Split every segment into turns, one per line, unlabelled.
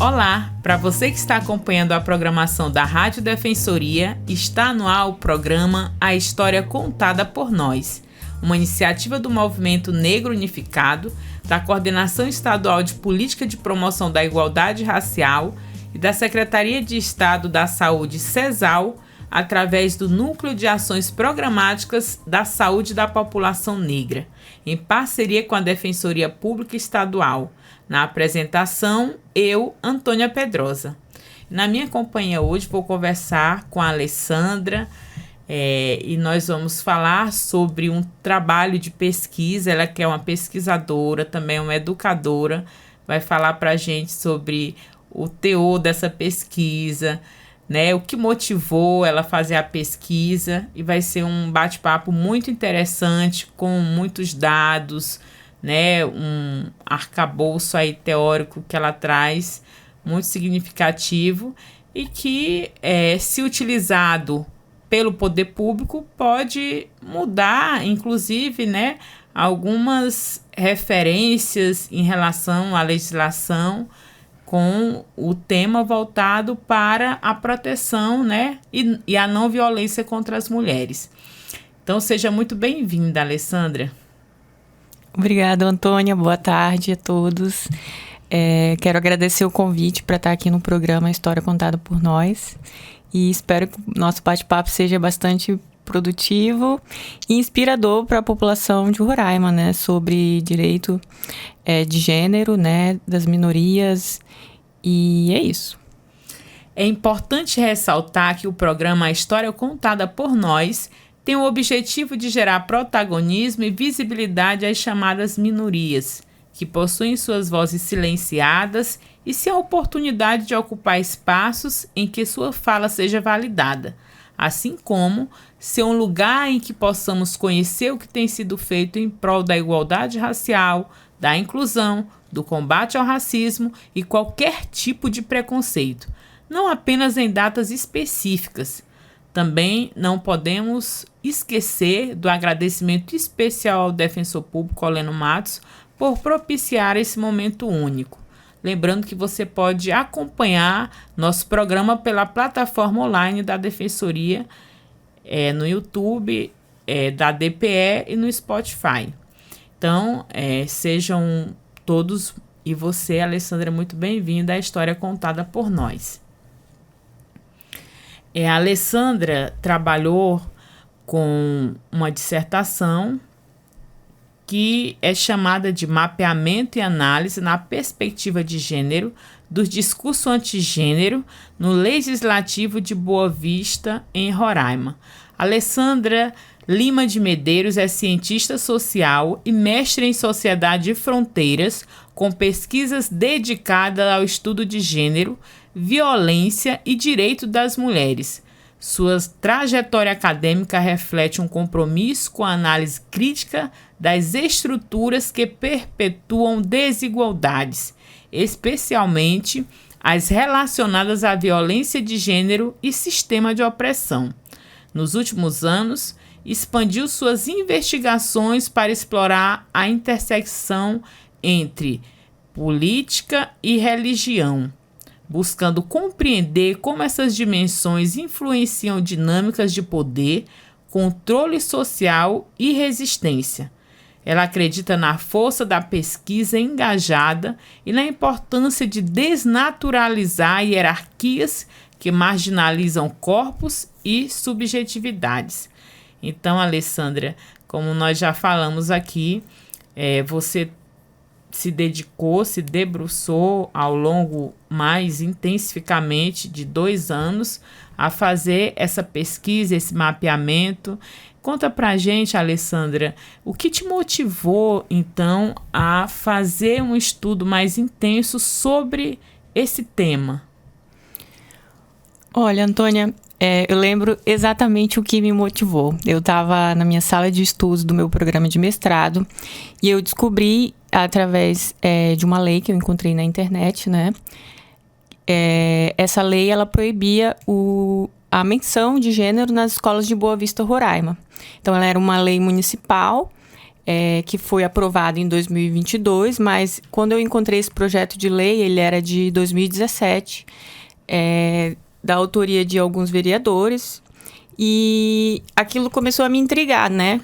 Olá, para você que está acompanhando a programação da Rádio Defensoria, está no ar o programa A História Contada por Nós, uma iniciativa do Movimento Negro Unificado, da Coordenação Estadual de Política de Promoção da Igualdade Racial e da Secretaria de Estado da Saúde, CESAL, através do Núcleo de Ações Programáticas da Saúde da População Negra, em parceria com a Defensoria Pública Estadual. Na apresentação, eu, Antônia Pedrosa. Na minha companhia hoje vou conversar com a Alessandra e nós vamos falar sobre um trabalho de pesquisa. Ela que é uma pesquisadora, também uma educadora, vai falar para a gente sobre o teor dessa pesquisa, né, o que motivou ela a fazer a pesquisa, e vai ser um bate-papo muito interessante, com muitos dados, né, um arcabouço aí teórico que ela traz, muito significativo, e que, se utilizado pelo poder público, pode mudar, inclusive, né, algumas referências em relação à legislação, com o tema voltado para a proteção, né, e a não violência contra as mulheres. Então, seja muito bem-vinda, Alessandra.
Obrigada, Antônia. Boa tarde a todos. Quero agradecer o convite para estar aqui no programa História Contada por Nós, e espero que o nosso bate-papo seja bastante produtivo e inspirador para a população de Roraima, né, sobre direito de gênero, né, das minorias, e é isso.
É importante ressaltar que o programa A História Contada por Nós tem o objetivo de gerar protagonismo e visibilidade às chamadas minorias, que possuem suas vozes silenciadas e sem a oportunidade de ocupar espaços em que sua fala seja validada, assim como ser um lugar em que possamos conhecer o que tem sido feito em prol da igualdade racial, da inclusão, do combate ao racismo e qualquer tipo de preconceito, não apenas em datas específicas. Também não podemos esquecer do agradecimento especial ao defensor público Oleno Matos por propiciar esse momento único. Lembrando que você pode acompanhar nosso programa pela plataforma online da Defensoria, no YouTube, da DPE e no Spotify. Então, sejam todos, e você, Alessandra, muito bem-vinda à História Contada por Nós. A Alessandra trabalhou com uma dissertação que é chamada de Mapeamento e Análise na Perspectiva de Gênero do Discurso Antigênero no Legislativo de Boa Vista, em Roraima. Alessandra Lima de Medeiros é cientista social e mestre em Sociedade e Fronteiras, com pesquisas dedicadas ao estudo de gênero, violência e direito das mulheres. Sua trajetória acadêmica reflete um compromisso com a análise crítica das estruturas que perpetuam desigualdades, especialmente as relacionadas à violência de gênero e sistema de opressão. Nos últimos anos, expandiu suas investigações para explorar a intersecção entre política e religião, buscando compreender como essas dimensões influenciam dinâmicas de poder, controle social e resistência. Ela acredita na força da pesquisa engajada e na importância de desnaturalizar hierarquias que marginalizam corpos e subjetividades. Então, Alessandra, como nós já falamos aqui, você se dedicou, se debruçou ao longo mais intensificamente de 2 anos a fazer essa pesquisa, esse mapeamento. Conta pra gente, Alessandra, o que te motivou, então, a fazer um estudo mais intenso sobre esse tema?
Olha, Antônia, eu lembro exatamente o que me motivou. Eu estava na minha sala de estudos do meu programa de mestrado e eu descobri, através de uma lei que eu encontrei na internet, né? Essa lei, ela proibia a menção de gênero nas escolas de Boa Vista, Roraima. Então, ela era uma lei municipal que foi aprovado em 2022, mas quando eu encontrei esse projeto de lei, ele era de 2017, da autoria de alguns vereadores, e aquilo começou a me intrigar, né?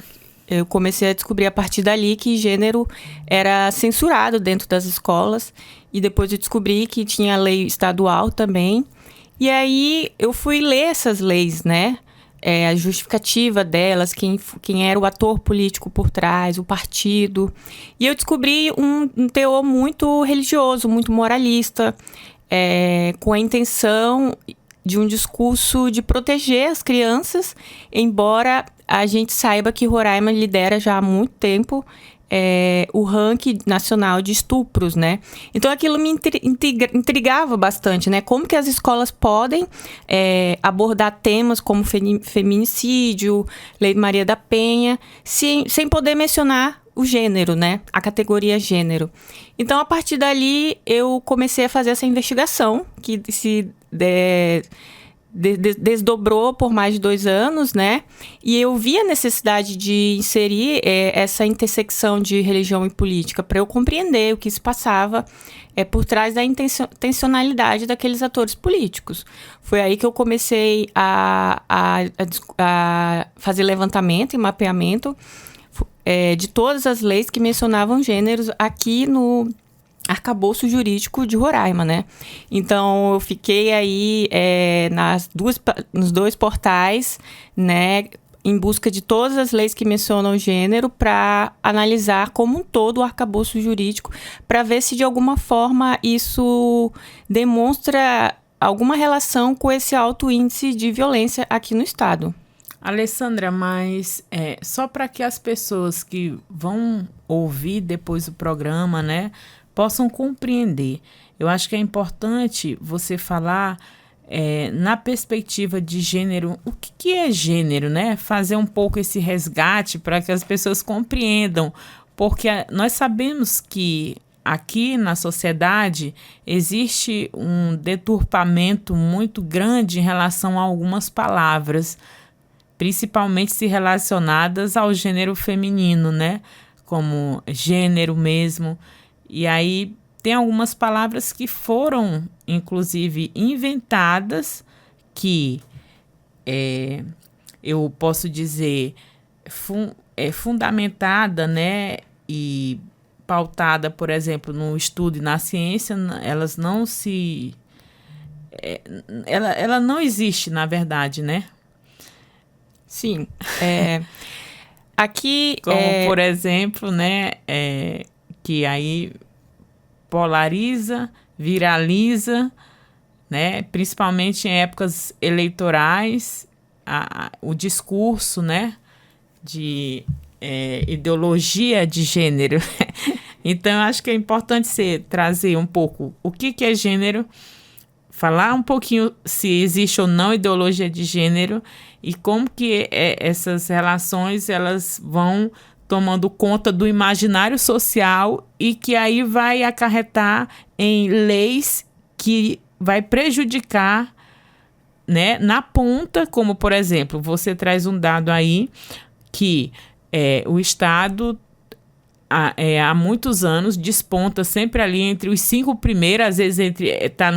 Eu comecei a descobrir a partir dali que gênero era censurado dentro das escolas, e depois eu descobri que tinha lei estadual também. E aí eu fui ler essas leis, né? A justificativa delas, quem era o ator político por trás, o partido. E eu descobri um teor muito religioso, muito moralista, com a intenção de um discurso de proteger as crianças, embora a gente saiba que Roraima lidera já há muito tempo o ranking nacional de estupros, né? Então aquilo me intrigava bastante, né? Como que as escolas podem abordar temas como feminicídio, Lei Maria da Penha, sem poder mencionar o gênero, né? A categoria gênero. Então, a partir dali, eu comecei a fazer essa investigação, que se desdobrou por mais de 2 anos, né? E eu vi a necessidade de inserir essa intersecção de religião e política para eu compreender o que se passava por trás da intencionalidade daqueles atores políticos. Foi aí que eu comecei a fazer levantamento e mapeamento de todas as leis que mencionavam gêneros aqui no arcabouço jurídico de Roraima, né? Então, eu fiquei aí nos 2 portais, né, em busca de todas as leis que mencionam gênero para analisar como um todo o arcabouço jurídico, para ver se de alguma forma isso demonstra alguma relação com esse alto índice de violência aqui no estado.
Alessandra, mas só para que as pessoas que vão ouvir depois o programa, né, possam compreender. Eu acho que é importante você falar na perspectiva de gênero, o que é gênero, né? Fazer um pouco esse resgate para que as pessoas compreendam, porque nós sabemos que aqui na sociedade existe um deturpamento muito grande em relação a algumas palavras, principalmente se relacionadas ao gênero feminino, né? Como gênero mesmo. E aí tem algumas palavras que foram, inclusive, inventadas, que eu posso dizer fundamentada, né? E pautada, por exemplo, no estudo e na ciência, elas não se... ela não existe, na verdade, né?
Sim. Aqui...
Como, por exemplo, né, que aí polariza, viraliza, né, principalmente em épocas eleitorais, o discurso, né, de ideologia de gênero. Então, eu acho que é importante você trazer um pouco o que é gênero, falar um pouquinho se existe ou não ideologia de gênero e como que essas relações elas vão tomando conta do imaginário social e que aí vai acarretar em leis que vai prejudicar, né, na ponta, como, por exemplo, você traz um dado aí que o Estado há muitos anos desponta sempre ali entre os 5 primeiros, às vezes está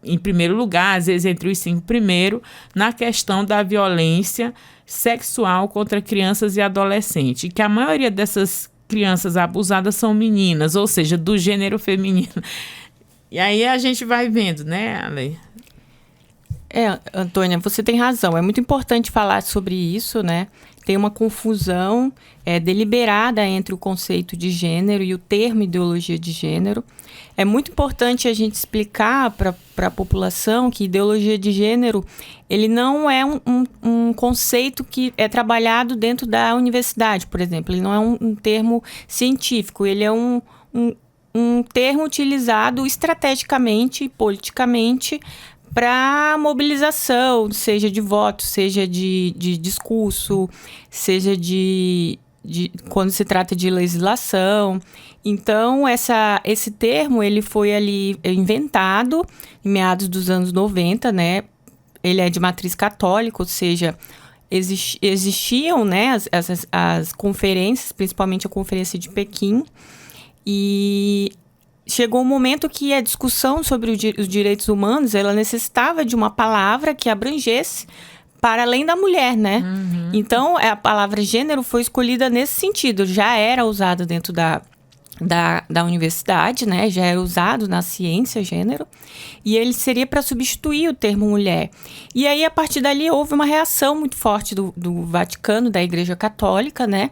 em primeiro lugar, às vezes entre os 5 primeiros, na questão da violência sexual contra crianças e adolescentes, que a maioria dessas crianças abusadas são meninas, ou seja, do gênero feminino. E aí a gente vai vendo, né, Ale?
Antônia, você tem razão. É muito importante falar sobre isso, né? Tem uma confusão deliberada entre o conceito de gênero e o termo ideologia de gênero. É muito importante a gente explicar para a população que ideologia de gênero ele não é um conceito que é trabalhado dentro da universidade, por exemplo. Ele não é um termo científico, ele é um termo utilizado estrategicamente e politicamente para mobilização, seja de voto, seja de discurso, seja de quando se trata de legislação. Então, esse termo ele foi ali inventado em meados dos anos 90, né? Ele é de matriz católica, ou seja, existiam, né, as conferências, principalmente a Conferência de Pequim, e chegou um momento que a discussão sobre os direitos humanos, ela necessitava de uma palavra que abrangesse para além da mulher, né? Uhum. Então, a palavra gênero foi escolhida nesse sentido, já era usada dentro da universidade, né? Já era usado na ciência, gênero, e ele seria para substituir o termo mulher. E aí, a partir dali, houve uma reação muito forte do Vaticano, da Igreja Católica, né?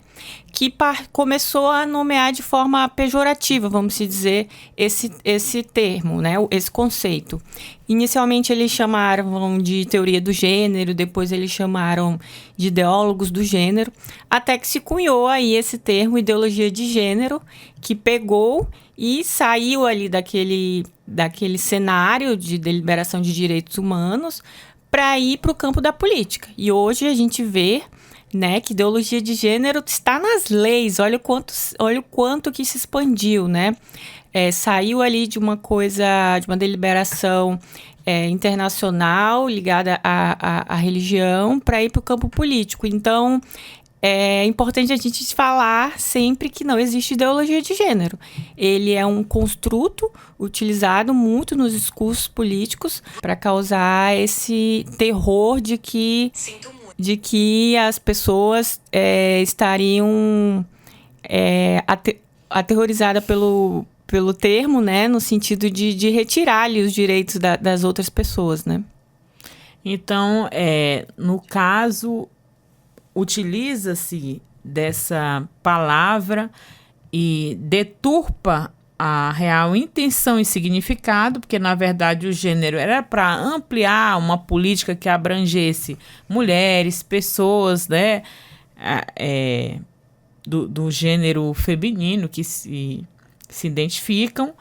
Que começou a nomear de forma pejorativa, vamos dizer, esse termo, né? Esse conceito. Inicialmente, eles chamaram de teoria do gênero, depois eles chamaram de ideólogos do gênero, até que se cunhou aí esse termo, ideologia de gênero, que pegou e saiu ali daquele cenário de deliberação de direitos humanos para ir para o campo da política. E hoje a gente vê, né, que ideologia de gênero está nas leis. Olha o quanto que se expandiu, né? Saiu ali de uma deliberação internacional ligada à religião para ir para o campo político. Então, é importante a gente falar sempre que não existe ideologia de gênero. Ele é um construto utilizado muito nos discursos políticos para causar esse terror de que as pessoas estariam aterrorizadas pelo termo, né, no sentido de retirar-lhe os direitos das outras pessoas, né?
Então, no caso, utiliza-se dessa palavra e deturpa a real intenção e significado, porque, na verdade, o gênero era para ampliar uma política que abrangesse mulheres, pessoas, né, do gênero feminino que se identificam,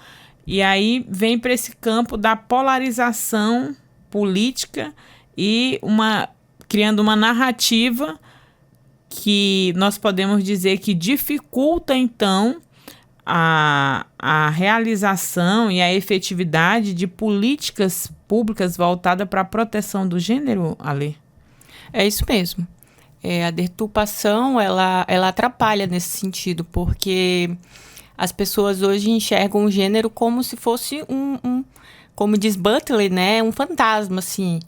e aí vem para esse campo da polarização política e criando uma narrativa que nós podemos dizer que dificulta, então, a realização e a efetividade de políticas públicas voltadas para a proteção do gênero, Alê?
É isso mesmo. A deturpação, ela atrapalha nesse sentido, porque as pessoas hoje enxergam o gênero como se fosse como diz Butler, né, um fantasma, assim.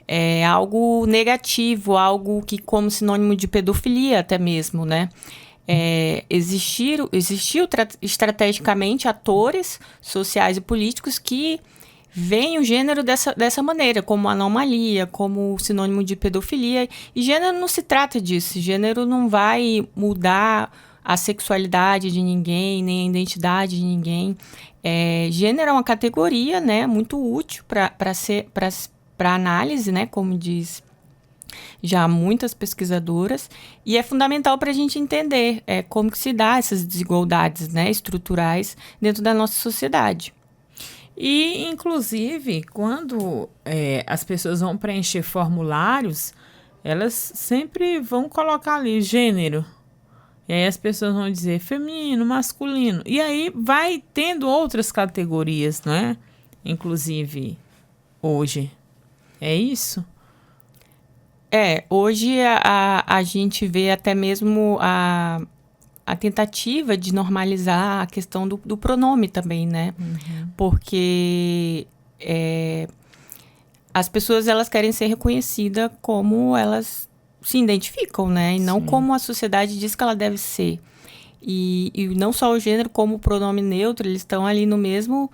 É algo negativo, algo que como sinônimo de pedofilia até mesmo, né? Existiu estrategicamente atores sociais e políticos que veem o gênero dessa maneira, como anomalia, como sinônimo de pedofilia. E gênero não se trata disso. Gênero não vai mudar a sexualidade de ninguém, nem a identidade de ninguém. Gênero é uma categoria, né, muito útil para análise, né, como diz já muitas pesquisadoras, e é fundamental para a gente entender como que se dá essas desigualdades, né, estruturais dentro da nossa sociedade.
E, inclusive, quando as pessoas vão preencher formulários, elas sempre vão colocar ali gênero. E aí as pessoas vão dizer feminino, masculino. E aí vai tendo outras categorias, não é? Inclusive, hoje. É isso?
Hoje a gente vê até mesmo a tentativa de normalizar a questão do pronome também, né? Uhum. Porque as pessoas, elas querem ser reconhecidas como elas se identificam, né? E não como a sociedade diz que ela deve ser. E não só o gênero, como o pronome neutro, eles estão ali no mesmo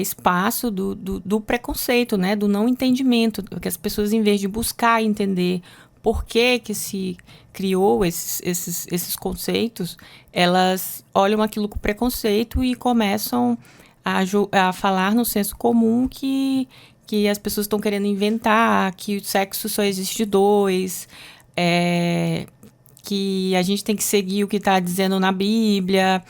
espaço do preconceito, né? Do não entendimento, que as pessoas, em vez de buscar entender por que se criou esses conceitos, elas olham aquilo com preconceito e começam a falar no senso comum que as pessoas estão querendo inventar, que o sexo só existe dois, que a gente tem que seguir o que está dizendo na Bíblia,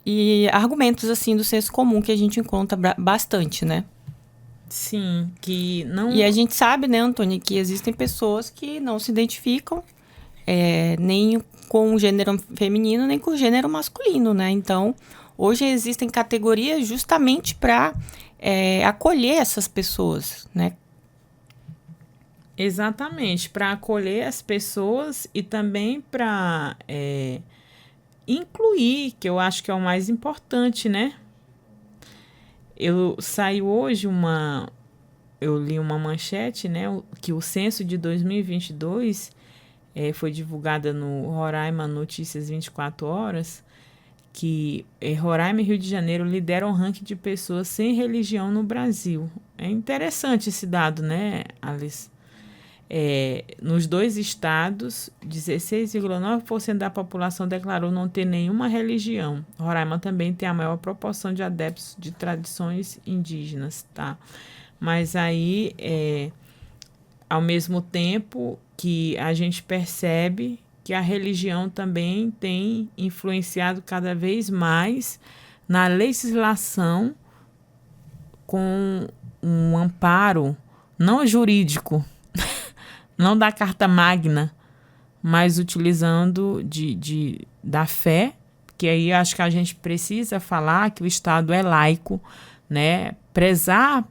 e argumentos assim do senso comum que a gente encontra bastante, né?
Sim, que não...
E a gente sabe, né, Antônia, que existem pessoas que não se identificam nem com o gênero feminino, nem com o gênero masculino, né? Então, hoje existem categorias justamente para acolher essas pessoas, né?
Exatamente, para acolher as pessoas e também para incluir, que eu acho que é o mais importante, né? Eu li uma manchete, né, que o censo de 2022 foi divulgada no Roraima Notícias 24 Horas, que Roraima e Rio de Janeiro lideram o ranking de pessoas sem religião no Brasil. É interessante esse dado, né, Alice? Nos dois estados, 16,9% da população declarou não ter nenhuma religião. Roraima também tem a maior proporção de adeptos de tradições indígenas, tá? Mas aí, ao mesmo tempo que a gente percebe que a religião também tem influenciado cada vez mais na legislação com um amparo não jurídico, não da Carta Magna, mas utilizando da fé, que aí acho que a gente precisa falar que o Estado é laico, né? Prezar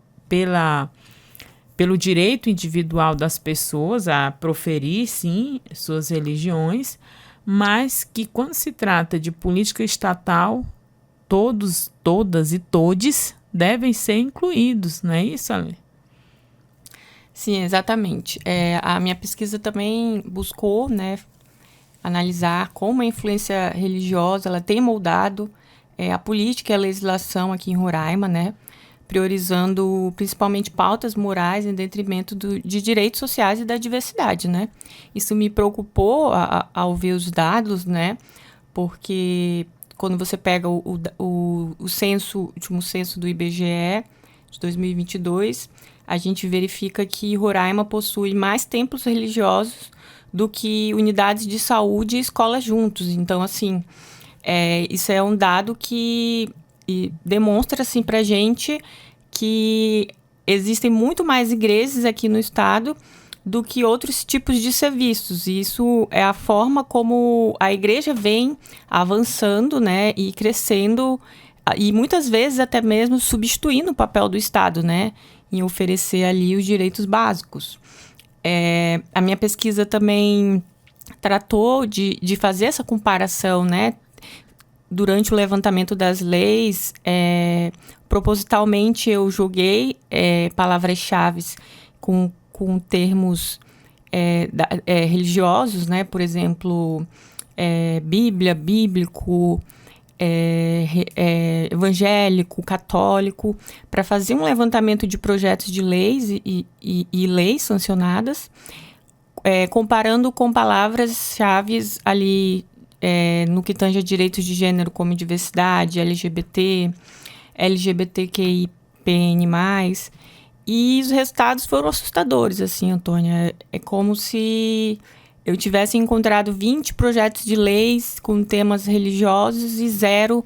pelo direito individual das pessoas a proferir, sim, suas religiões, mas que quando se trata de política estatal, todos, todas e todes devem ser incluídos, não é isso, Ale?
Sim, exatamente. A minha pesquisa também buscou, né, analisar como a influência religiosa ela tem moldado a política e a legislação aqui em Roraima, né, priorizando principalmente pautas morais em detrimento de direitos sociais e da diversidade, né. Isso me preocupou ao ver os dados, né, porque quando você pega o último censo do IBGE de 2022, a gente verifica que Roraima possui mais templos religiosos do que unidades de saúde e escolas juntos. Então, assim, isso é um dado que demonstra, assim, pra gente que existem muito mais igrejas aqui no estado do que outros tipos de serviços. E isso é a forma como a igreja vem avançando, né, e crescendo, e muitas vezes até mesmo substituindo o papel do Estado, né, em oferecer ali os direitos básicos. A minha pesquisa também tratou de fazer essa comparação, né, durante o levantamento das leis. Propositalmente eu joguei palavras-chave com termos religiosos, né, por exemplo, Bíblia, bíblico, evangélico, católico, para fazer um levantamento de projetos de leis e leis sancionadas, comparando com palavras-chave ali no que tange a direitos de gênero como diversidade, LGBT, LGBTQIPN+. E os resultados foram assustadores, assim, Antônia. É como se eu tivesse encontrado 20 projetos de leis com temas religiosos e 0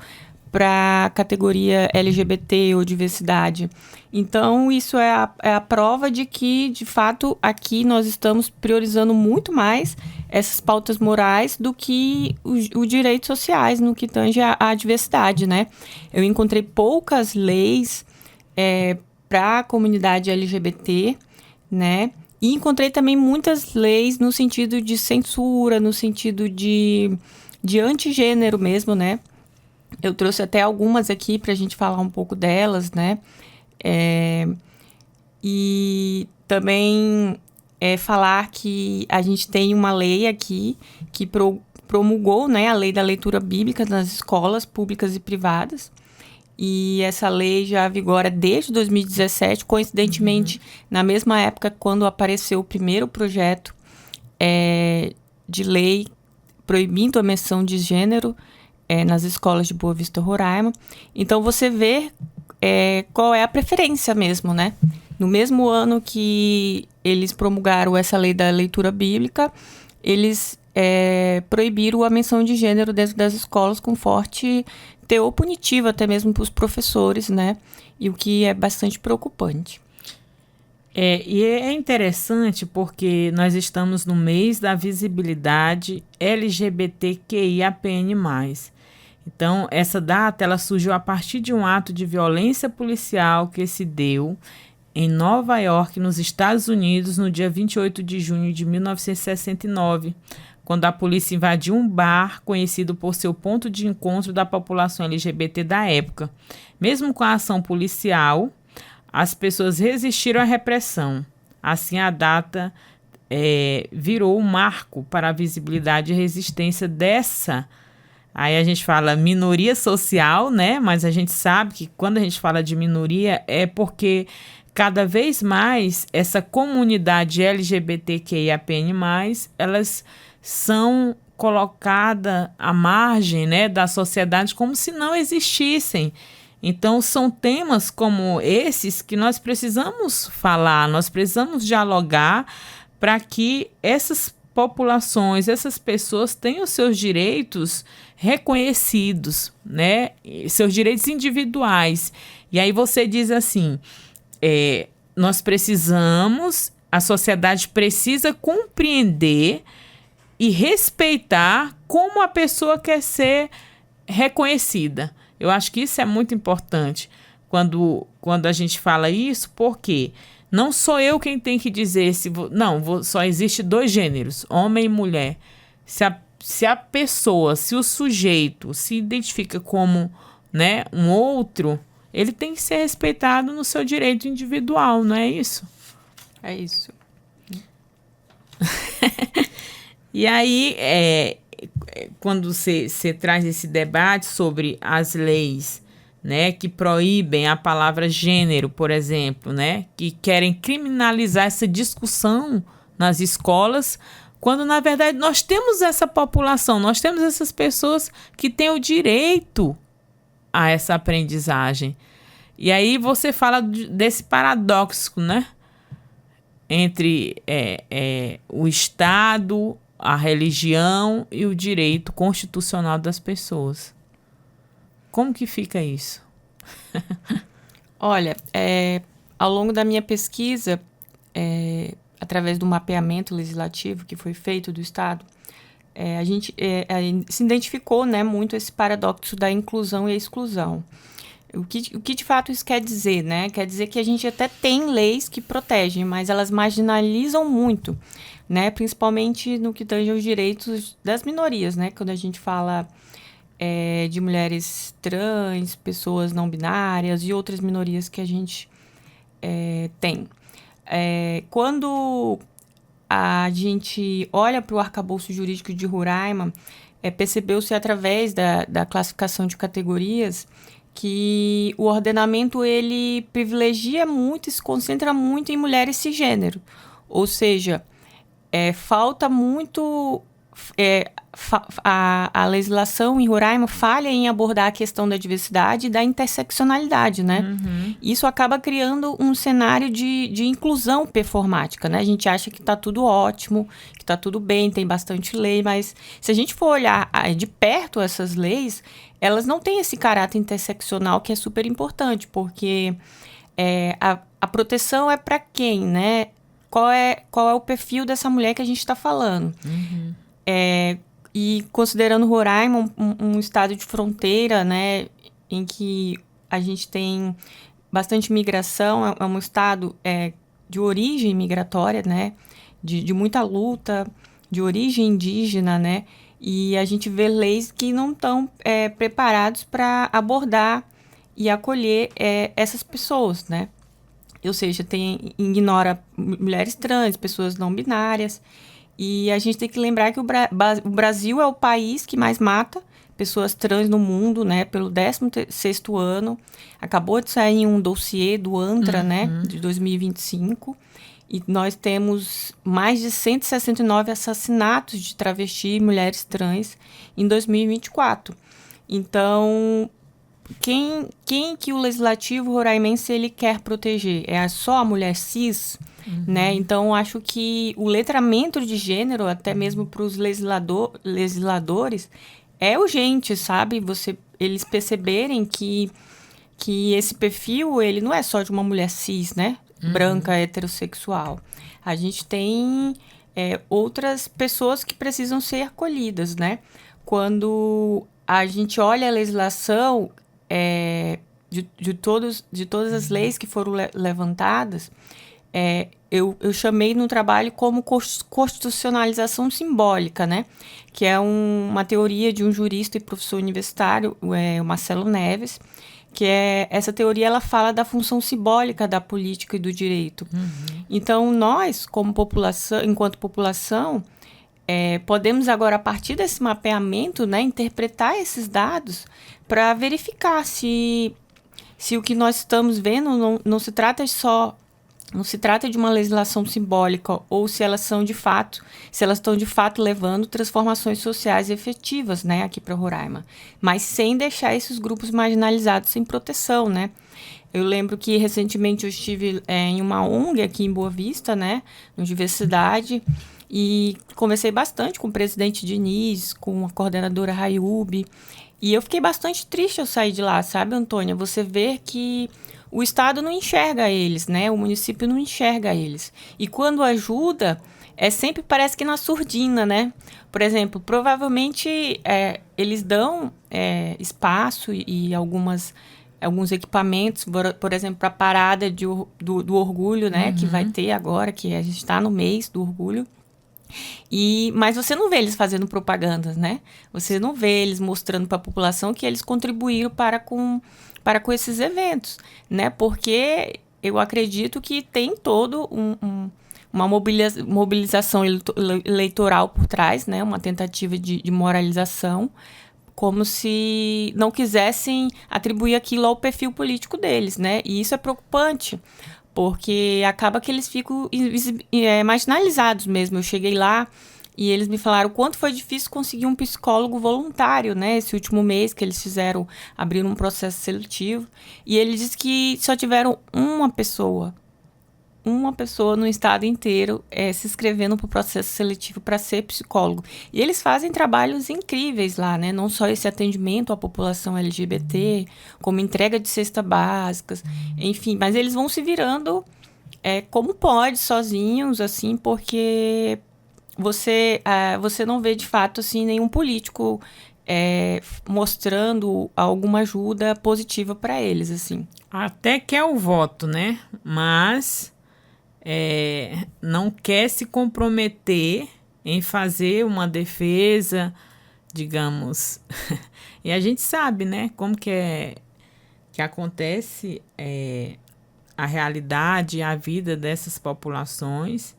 para a categoria LGBT ou diversidade. Então, isso é a prova de que, de fato, aqui nós estamos priorizando muito mais essas pautas morais do que os direitos sociais no que tange à diversidade, né? Eu encontrei poucas leis para a comunidade LGBT, né? E encontrei também muitas leis no sentido de censura, no sentido de antigênero mesmo, né? Eu trouxe até algumas aqui para a gente falar um pouco delas, né? E também falar que a gente tem uma lei aqui que promulgou, né, a lei da leitura bíblica nas escolas públicas e privadas. E essa lei já vigora desde 2017, coincidentemente, na mesma época quando apareceu o primeiro projeto de lei proibindo a menção de gênero nas escolas de Boa Vista, Roraima. Então, você vê qual é a preferência mesmo, né? No mesmo ano que eles promulgaram essa lei da leitura bíblica, eles proibiram a menção de gênero dentro das escolas com forte teor punitivo, até mesmo para os professores, né? E o que é bastante preocupante.
E é interessante porque nós estamos no mês da visibilidade LGBTQIAPN+. Então, essa data ela surgiu a partir de um ato de violência policial que se deu em Nova York, nos Estados Unidos, no dia 28 de junho de 1969, quando a polícia invadiu um bar conhecido por ser o ponto de encontro da população LGBT da época. Mesmo com a ação policial, as pessoas resistiram à repressão. Assim, a data virou um marco para a visibilidade e resistência dessa. Aí a gente fala minoria social, né? Mas a gente sabe que quando a gente fala de minoria é porque cada vez mais essa comunidade LGBTQIAPN+, elas são colocadas à margem, né, da sociedade como se não existissem. Então, são temas como esses que nós precisamos falar, nós precisamos dialogar para que essas populações, essas pessoas tenham seus direitos reconhecidos, né, seus direitos individuais. E aí você diz assim, nós precisamos, a sociedade precisa compreender e respeitar como a pessoa quer ser reconhecida. Eu acho que isso é muito importante quando a gente fala isso, porque não sou eu quem tem que dizer só existe 2 gêneros, homem e mulher. Se a pessoa, se o sujeito se identifica como, né, um outro, ele tem que ser respeitado no seu direito individual, não é isso?
É isso.
E aí, quando você traz esse debate sobre as leis, né, que proíbem a palavra gênero, por exemplo, né, que querem criminalizar essa discussão nas escolas, quando, na verdade, nós temos essa população, nós temos essas pessoas que têm o direito a essa aprendizagem. E aí você fala desse paradoxo, né, entre o Estado, a religião e o direito constitucional das pessoas. Como que fica isso?
Olha, ao longo da minha pesquisa, através do mapeamento legislativo que foi feito do Estado, a gente se identificou, né, muito esse paradoxo da inclusão e a exclusão. O que de fato isso quer dizer, né? Quer dizer que a gente até tem leis que protegem, mas elas marginalizam muito, né? Principalmente no que tange aos direitos das minorias, né? Quando a gente fala de mulheres trans, pessoas não binárias e outras minorias que a gente tem. Quando a gente olha para o arcabouço jurídico de Roraima, percebeu-se através da classificação de categorias que o ordenamento ele privilegia muito e se concentra muito em mulheres cisgênero. Ou seja, falta muito... a legislação em Roraima falha em abordar a questão da diversidade e da interseccionalidade, né? Uhum. Isso acaba criando um cenário de inclusão performática, né? A gente acha que está tudo ótimo, que está tudo bem, tem bastante lei, mas se a gente for olhar de perto essas leis, elas não têm esse caráter interseccional que é super importante, porque a proteção é para quem, né? Qual é o perfil dessa mulher que a gente está falando? Uhum. E considerando Roraima um estado de fronteira, né, em que a gente tem bastante migração, é um estado de origem migratória, né, de muita luta, de origem indígena, né, e a gente vê leis que não estão preparados para abordar e acolher essas pessoas, né. Ou seja, ignora mulheres trans, pessoas não binárias. E a gente tem que lembrar que o Brasil é o país que mais mata pessoas trans no mundo, né? Pelo 16º ano. Acabou de sair um dossiê do ANTRA, né? De 2025. E nós temos mais de 169 assassinatos de travesti e mulheres trans em 2024. Então, quem que o legislativo roraimense ele quer proteger? É só a mulher cis? Né? Então, acho que o letramento de gênero, até mesmo para os legisladores, é urgente, sabe? Eles perceberem que esse perfil, ele não é só de uma mulher cis, né? Branca, heterossexual. A gente tem outras pessoas que precisam ser acolhidas, né? Quando a gente olha a legislação, de todas as leis que foram levantadas, eu chamei no trabalho como constitucionalização simbólica, né? Que é uma teoria de um jurista e professor universitário, o Marcelo Neves, que essa teoria ela fala da função simbólica da política e do direito. Uhum. Então, nós, como população, enquanto população, podemos agora, a partir desse mapeamento, né, interpretar esses dados para verificar se o que nós estamos vendo não se trata de uma legislação simbólica ou se elas estão de fato levando transformações sociais efetivas, né, aqui para Roraima, mas sem deixar esses grupos marginalizados sem proteção, né? Eu lembro que recentemente eu estive em uma ONG aqui em Boa Vista, né, na universidade, e conversei bastante com o presidente Diniz, com a coordenadora Rayubi, e eu fiquei bastante triste ao sair de lá, sabe, Antônia? Você vê que o Estado não enxerga eles, né? O município não enxerga eles. E quando ajuda, sempre parece que na surdina, né? Por exemplo, provavelmente eles dão espaço e alguns equipamentos, por exemplo, para a parada do orgulho, né? Uhum. Que vai ter agora, que a gente está no mês do orgulho. Mas você não vê eles fazendo propagandas, né? Você não vê eles mostrando para a população que eles contribuíram para com esses eventos, né? Porque eu acredito que tem todo uma mobilização eleitoral por trás, né? Uma tentativa de moralização, como se não quisessem atribuir aquilo ao perfil político deles, né? E isso é preocupante, porque acaba que eles ficam marginalizados mesmo. Eu cheguei lá e eles me falaram o quanto foi difícil conseguir um psicólogo voluntário, né? Esse último mês que eles abriram um processo seletivo. E ele disse que só tiveram uma pessoa no estado inteiro se inscrevendo para o processo seletivo para ser psicólogo. E eles fazem trabalhos incríveis lá, né? Não só esse atendimento à população LGBT, como entrega de cestas básicas, enfim. Mas eles vão se virando como pode, sozinhos, assim, porque você não vê, de fato, assim, nenhum político mostrando alguma ajuda positiva para eles, assim.
Até quer o voto, né? Mas não quer se comprometer em fazer uma defesa, digamos. E a gente sabe, né? Como que acontece a realidade, a vida dessas populações.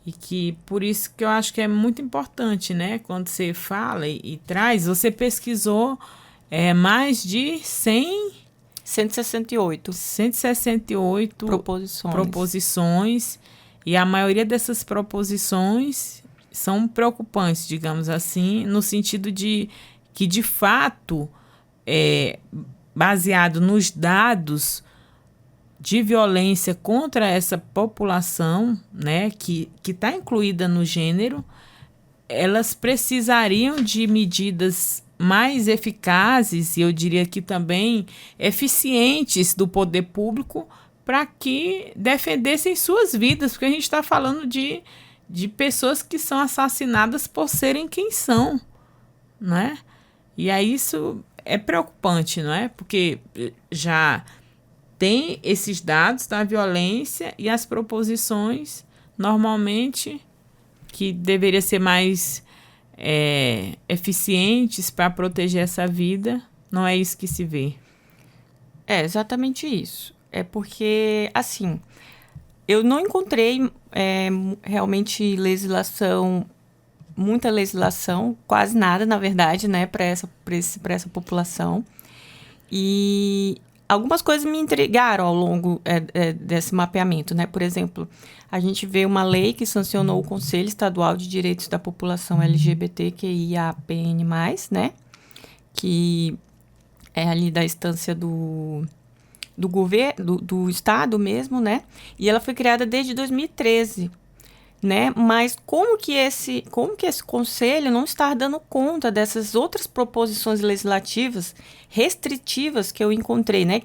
E que por isso que eu acho que é muito importante, né? Quando você fala e traz, você pesquisou mais de
168
proposições. E a maioria dessas proposições são preocupantes, digamos assim, no sentido de que, de fato, baseado nos dados de violência contra essa população, né, que está incluída no gênero, elas precisariam de medidas mais eficazes e eu diria que também eficientes do poder público para que defendessem suas vidas, porque a gente está falando de pessoas que são assassinadas por serem quem são, né? E aí isso é preocupante, não é? Porque já tem esses dados da violência e as proposições, normalmente, que deveriam ser mais eficientes para proteger essa vida, não é isso que se vê.
É exatamente isso. É porque, assim, eu não encontrei realmente muita legislação, quase nada, na verdade, né, para essa população. E algumas coisas me intrigaram ao longo desse mapeamento, né? Por exemplo, a gente vê uma lei que sancionou o Conselho Estadual de Direitos da População LGBTQIAPN+, né? Que é ali da instância do governo, do Estado mesmo, né? E ela foi criada desde 2013, né? Mas como que esse conselho não está dando conta dessas outras proposições legislativas restritivas que eu encontrei, né?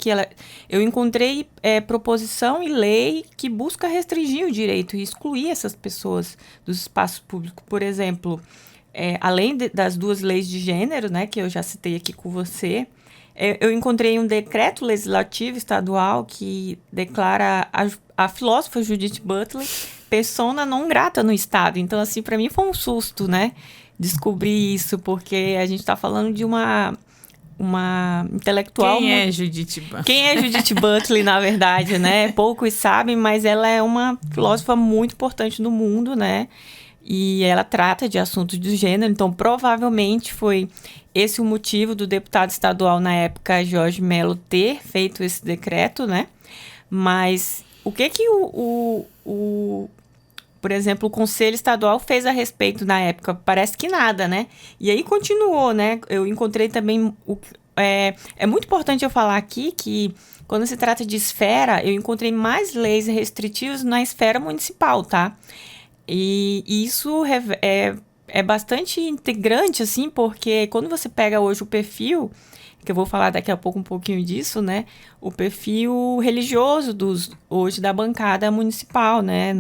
Eu encontrei proposição e lei que busca restringir o direito e excluir essas pessoas dos espaços públicos. Por exemplo, além das duas leis de gênero, né? Que eu já citei aqui com você, Eu encontrei um decreto legislativo estadual que declara a filósofa Judith Butler persona não grata no Estado. Então, assim, para mim foi um susto, né? Descobrir isso, porque a gente está falando de uma intelectual...
Quem é Judith Butler?
Quem é Judith Butler, na verdade, né? Poucos sabem, mas ela é uma filósofa muito importante no mundo, né? E ela trata de assuntos do gênero, então provavelmente foi esse o motivo do deputado estadual na época, Jorge Mello, ter feito esse decreto, né? Mas o que por exemplo, o Conselho Estadual fez a respeito na época? Parece que nada, né? E aí continuou, né? Eu encontrei também... É muito importante eu falar aqui que quando se trata de esfera, eu encontrei mais leis restritivas na esfera municipal, tá? E isso é bastante integrante, assim, porque quando você pega hoje o perfil, que eu vou falar daqui a pouco um pouquinho disso, né? O perfil religioso hoje da bancada municipal, né?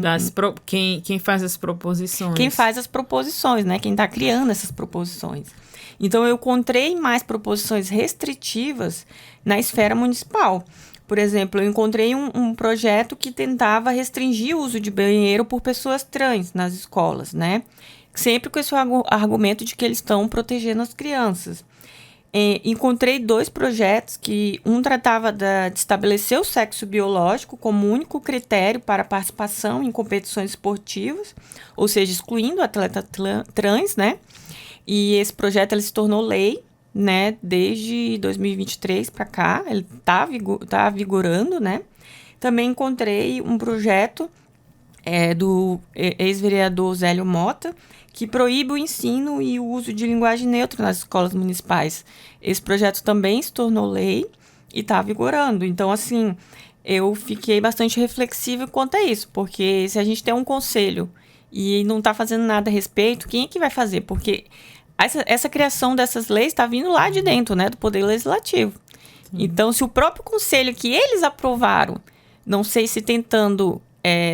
Quem faz as proposições.
Quem faz as proposições, né? Quem está criando essas proposições. Então, eu encontrei mais proposições restritivas na esfera municipal. Por exemplo, eu encontrei um projeto que tentava restringir o uso de banheiro por pessoas trans nas escolas, né? Sempre com esse argumento de que eles estão protegendo as crianças. Encontrei 2 projetos que um tratava de estabelecer o sexo biológico como único critério para participação em competições esportivas, ou seja, excluindo o atleta trans, né? E esse projeto ele se tornou lei, né, desde 2023 para cá, ele tá vigorando, né? Também encontrei um projeto do ex-vereador Zélio Mota, que proíbe o ensino e o uso de linguagem neutra nas escolas municipais. Esse projeto também se tornou lei e está vigorando. Então, assim, eu fiquei bastante reflexiva quanto a isso, porque se a gente tem um conselho e não está fazendo nada a respeito, quem é que vai fazer? Porque essa criação dessas leis está vindo lá de dentro, né, do Poder Legislativo. Sim. Então, se o próprio conselho que eles aprovaram, não sei se tentando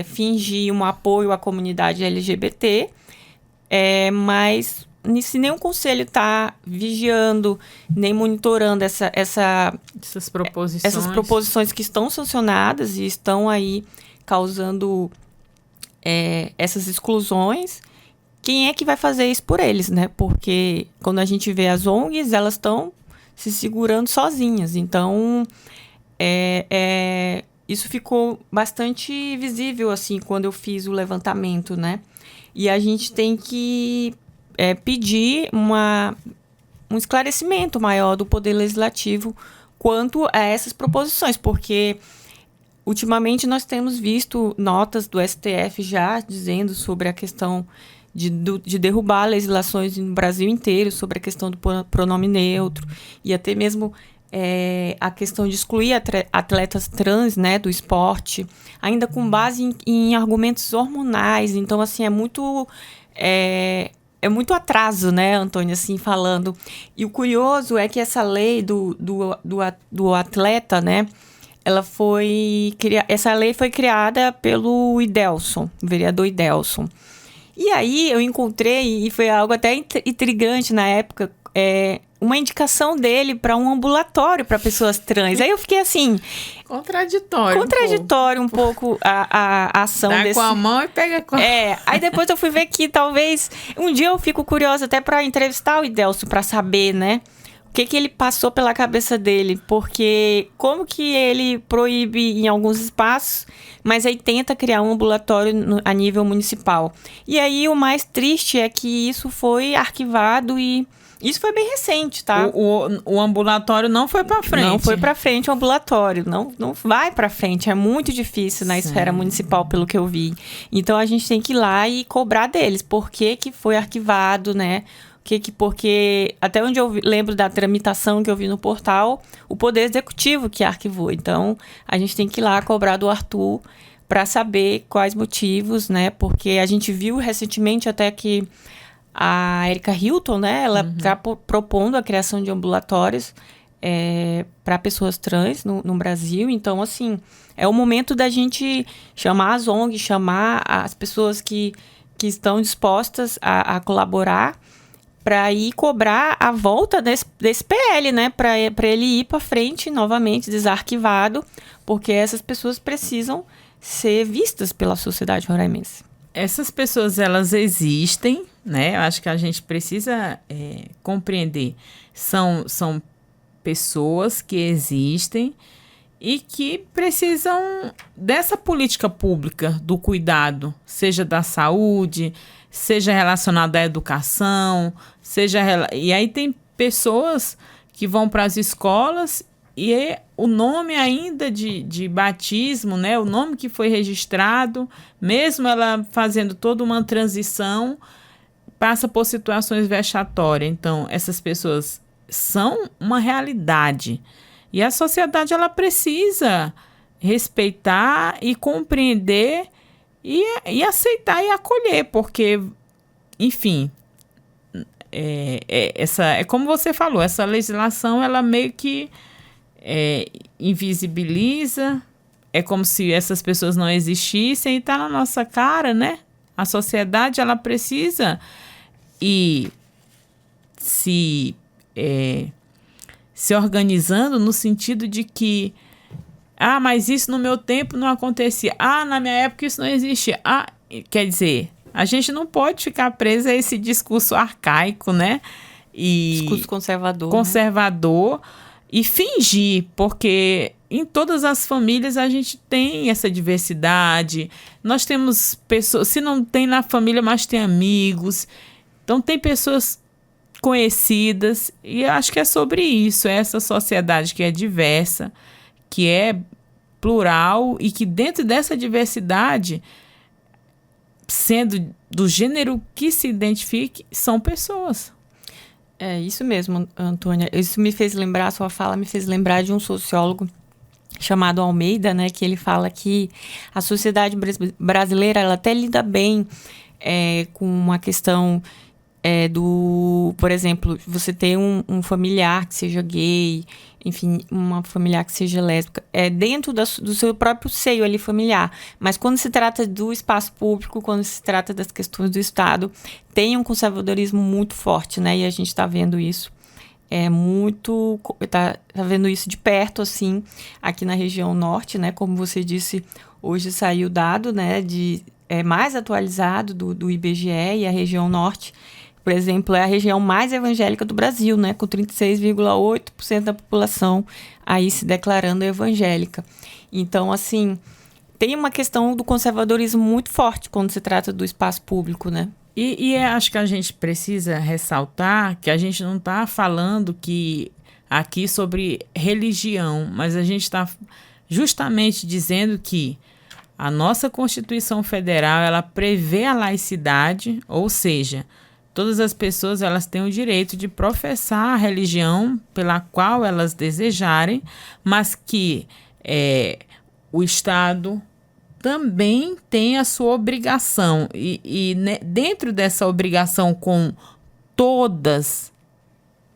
fingir um apoio à comunidade LGBT, mas se nenhum conselho está vigiando, nem monitorando essas proposições que estão sancionadas e estão aí causando essas exclusões, quem é que vai fazer isso por eles, né? Porque quando a gente vê as ONGs, elas estão se segurando sozinhas. Então, isso ficou bastante visível, assim, quando eu fiz o levantamento, né? E a gente tem que pedir um esclarecimento maior do Poder Legislativo quanto a essas proposições, porque ultimamente nós temos visto notas do STF já dizendo sobre a questão de derrubar legislações no Brasil inteiro sobre a questão do pronome neutro e até mesmo a questão de excluir atletas trans, né, do esporte, ainda com base em argumentos hormonais. Então, assim, é muito atraso, né, Antônia, assim, falando. E o curioso é que essa lei do atleta, né, essa lei foi criada pelo Idelson, o vereador Idelson. E aí eu encontrei, e foi algo até intrigante na época, uma indicação dele para um ambulatório para pessoas trans. Aí eu fiquei assim... Contraditório um pouco a ação
desse... Dá com a mão e pega com a...
Aí depois eu fui ver que talvez... Um dia eu fico curiosa até para entrevistar o Idelson para saber, né? O que ele passou pela cabeça dele. Porque como que ele proíbe em alguns espaços, mas aí tenta criar um ambulatório a nível municipal. E aí o mais triste é que isso foi arquivado e... Isso foi bem recente, tá?
O ambulatório não foi para frente.
Não foi para frente o ambulatório. Não vai para frente. É muito difícil na esfera municipal, pelo que eu vi. Então, a gente tem que ir lá e cobrar deles. Por que foi arquivado, né? Porque até onde eu lembro da tramitação que eu vi no portal, o Poder Executivo que arquivou. Então, a gente tem que ir lá cobrar do Arthur para saber quais motivos, né? Porque a gente viu recentemente até que a Erika Hilton, né, ela está propondo a criação de ambulatórios para pessoas trans no Brasil. Então, assim, é o momento da gente chamar as ONGs, chamar as pessoas que estão dispostas a colaborar para ir cobrar a volta desse PL, né? Para ele ir para frente novamente, desarquivado, porque essas pessoas precisam ser vistas pela sociedade roraimense.
Essas pessoas, elas existem, né? Eu acho que a gente precisa compreender. São pessoas que existem e que precisam dessa política pública do cuidado, seja da saúde, seja relacionado à educação, e aí tem pessoas que vão para as escolas e o nome ainda de batismo, né, o nome que foi registrado, mesmo ela fazendo toda uma transição, passa por situações vexatórias. Então, essas pessoas são uma realidade. E a sociedade, ela precisa respeitar e compreender e aceitar e acolher, porque, enfim, é como você falou, essa legislação, ela meio que invisibiliza, é como se essas pessoas não existissem e está na nossa cara, né? A sociedade, ela precisa ir se organizando no sentido de que mas isso no meu tempo não acontecia. Na minha época isso não existia. Quer dizer, a gente não pode ficar preso a esse discurso arcaico, né?
Discurso conservador.
Conservador, né? E fingir, porque em todas as famílias a gente tem essa diversidade. Nós temos pessoas, se não tem na família, mas tem amigos. Então tem pessoas conhecidas, e eu acho que é sobre isso, essa sociedade que é diversa, que é plural e que dentro dessa diversidade, sendo do gênero que se identifique, são pessoas.
É isso mesmo, Antônia. Isso me fez lembrar, sua fala me fez lembrar de um sociólogo chamado Almeida, né, que ele fala que a sociedade brasileira, ela até lida bem com uma questão por exemplo, você ter um familiar que seja gay, enfim, uma familiar que seja lésbica, dentro do seu próprio seio ali familiar. Mas quando se trata do espaço público, quando se trata das questões do Estado, tem um conservadorismo muito forte, né? E a gente está vendo isso. Tá vendo isso de perto, assim, aqui na região norte, né? Como você disse, hoje saiu o dado, né, mais atualizado do IBGE, e a região norte, por exemplo, é a região mais evangélica do Brasil, né, com 36,8% da população aí se declarando evangélica. Então, assim, tem uma questão do conservadorismo muito forte quando se trata do espaço público, né?
E acho que a gente precisa ressaltar que a gente não está falando aqui sobre religião, mas a gente está justamente dizendo que a nossa Constituição Federal, ela prevê a laicidade, ou seja, todas as pessoas, elas têm o direito de professar a religião pela qual elas desejarem, mas que o Estado também tem a sua obrigação. E dentro dessa obrigação com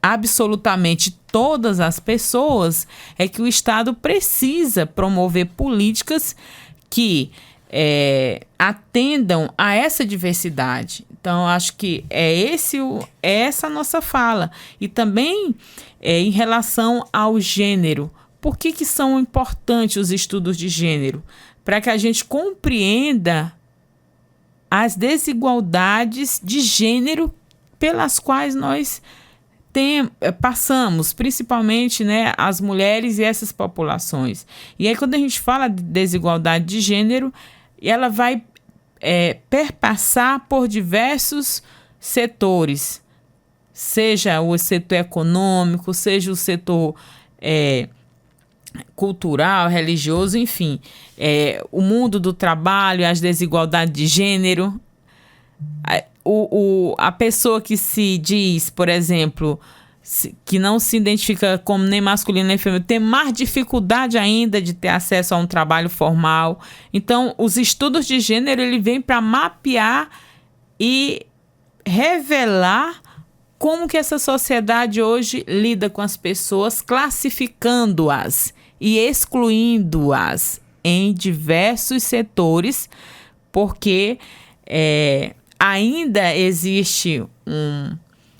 absolutamente todas as pessoas, é que o Estado precisa promover políticas que atendam a essa diversidade. Então, acho que é essa a nossa fala. E também em relação ao gênero. Por que são importantes os estudos de gênero? Para que a gente compreenda as desigualdades de gênero pelas quais nós passamos, principalmente, né, as mulheres e essas populações. E aí, quando a gente fala de desigualdade de gênero, ela vai perpassar por diversos setores, seja o setor econômico, seja o setor cultural, religioso, enfim, o mundo do trabalho, as desigualdades de gênero. A pessoa que se diz, por exemplo, que não se identifica como nem masculino nem feminino, tem mais dificuldade ainda de ter acesso a um trabalho formal. Então, os estudos de gênero, ele vem para mapear e revelar como que essa sociedade hoje lida com as pessoas, classificando-as e excluindo-as em diversos setores, porque ainda existe